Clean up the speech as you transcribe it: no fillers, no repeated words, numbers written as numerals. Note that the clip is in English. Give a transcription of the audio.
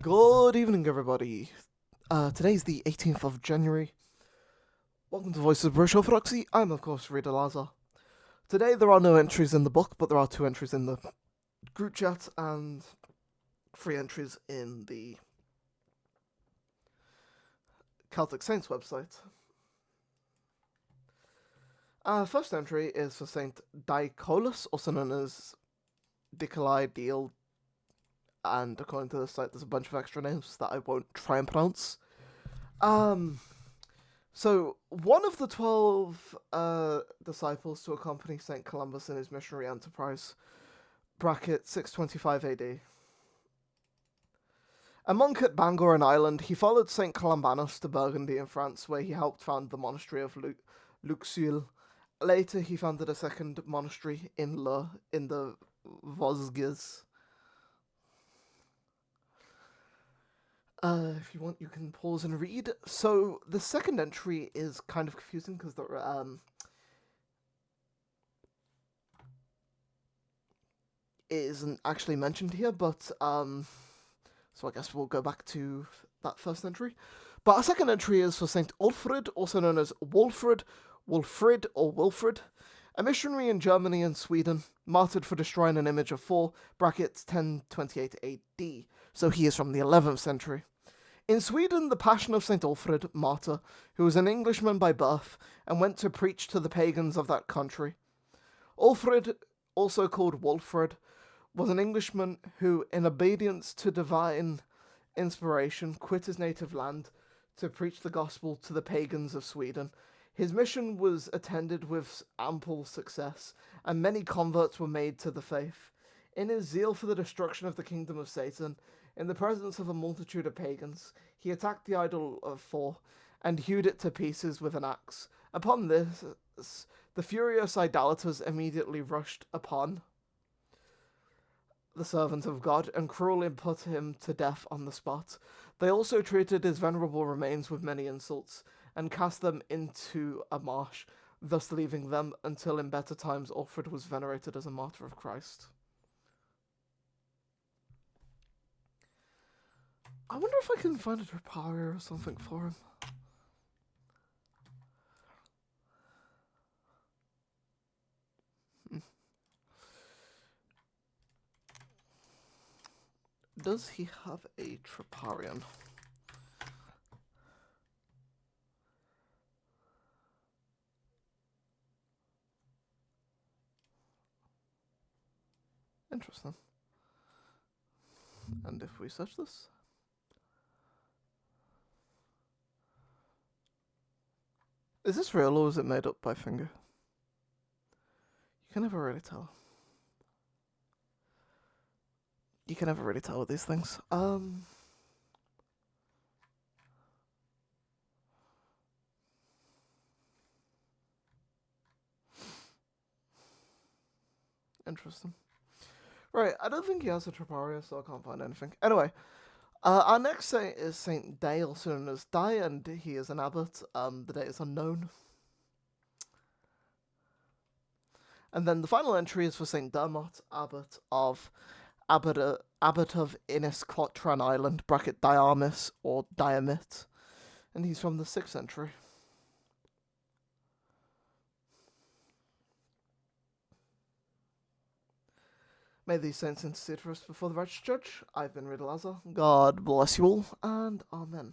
Good evening, everybody. Today's the 18th of January. Welcome to Voices of British Orthodoxy. I'm, of course, Rita Laza. Today, there are no entries in the book, but there are 2 entries in the group chat and 3 entries in the Celtic Saints website. First entry is for Saint Dicolus, also known as Dicolai Deal, and according to the site, there's a bunch of extra names that I won't try and pronounce. So, one of the 12 disciples to accompany St. Columbus in his missionary enterprise, bracket 625 AD. A monk at Bangor in Ireland, he followed St. Columbanus to Burgundy in France, where he helped found the monastery of Luxeuil. Later, he founded a second monastery in Le, in the Vosges. If you want, you can pause and read. So the second entry is kind of confusing because there isn't actually mentioned here, but so I guess we'll go back to that first entry. But our second entry is for Saint Ulfrid, also known as Wolfrid, or Wilfrid, a missionary in Germany and Sweden, martyred for destroying an image of Thor, brackets 1028 AD. So he is from the 11th century. In Sweden, the Passion of St. Ulfrid, martyr, who was an Englishman by birth and went to preach to the pagans of that country. Ulfrid, also called Wolfrid, was an Englishman who, in obedience to divine inspiration, quit his native land to preach the gospel to the pagans of Sweden. His mission was attended with ample success, and many converts were made to the faith. In his zeal for the destruction of the kingdom of Satan, in the presence of a multitude of pagans, he attacked the idol of Thor and hewed it to pieces with an axe. Upon this, the furious idolaters immediately rushed upon the servant of God and cruelly put him to death on the spot. They also treated his venerable remains with many insults and cast them into a marsh, thus leaving them until in better times Ulfrid was venerated as a martyr of Christ. I wonder if I can find a Draparia or something for him. Does he have a Troparion? Interesting. And if we search this? Is this real or is it made up by finger? You can never really tell. You can never really tell with these things. Interesting. Right, I don't think he has a Traparia, so I can't find anything. Anyway, our next saint is Saint Day, also known as Dai, and he is an abbot. The date is unknown. And then the final entry is for Saint Dermot, abbot of Innisclotran Island, bracket Diarmis or Diamit, and he's from the 6th century. May these saints intercede for us before the righteous judge. I've been Riddle Azar. God bless you all, and Amen.